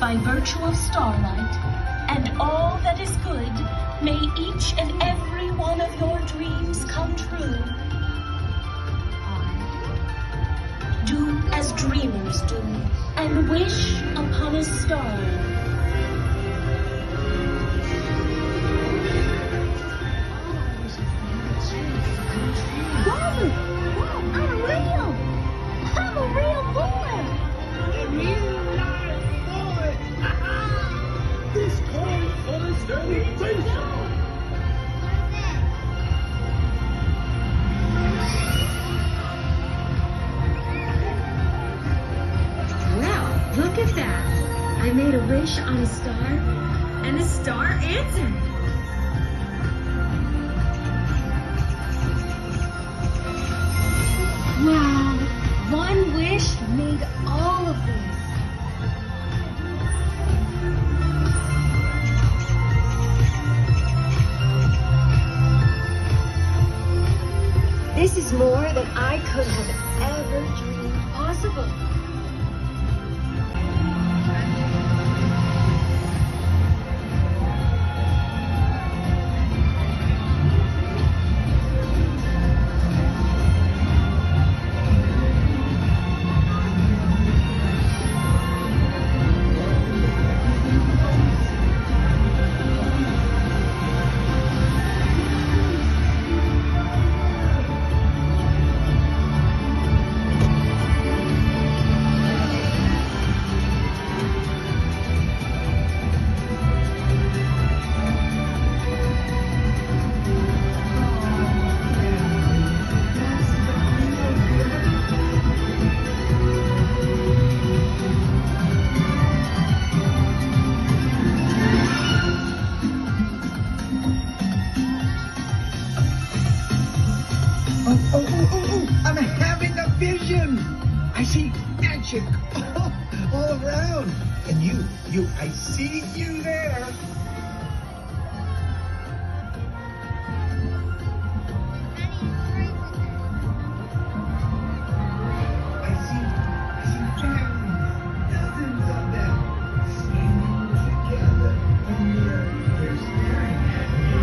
by virtue of Starlight, and all that is good, may each and every one of your dreams come true. Do as dreamers do, and wish upon a star. I'm a real boy! A real live boy! This calls for a celebration! Well, look at that. I made a wish on a star, and the star answered. Wow, one wish made all of this. This is more than I could have ever dreamed possible. I'm having a vision! I see magic all around. And you, I see you there. I see families, dozens of them, singing together. And they're staring at me.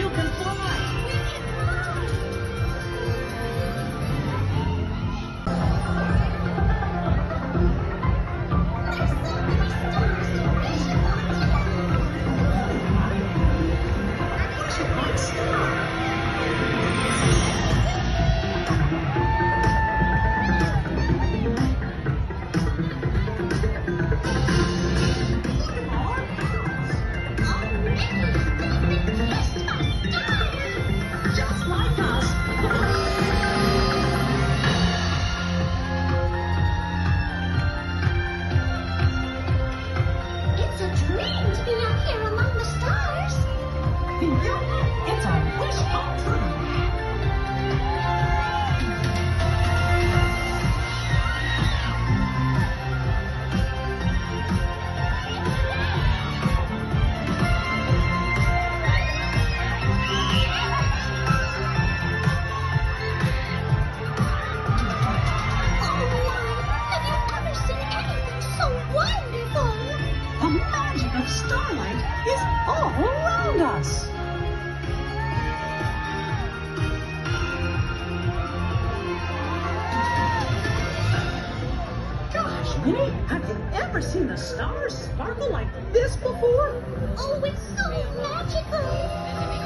You can fly. Just like us. It's a dream to be up here among the stars. It's a wish come true. Have you ever seen anything so wonderful? The magic of Starlight is all around us. Gosh, Minnie, have you ever seen the stars sparkle like this before? Oh, it's so magical.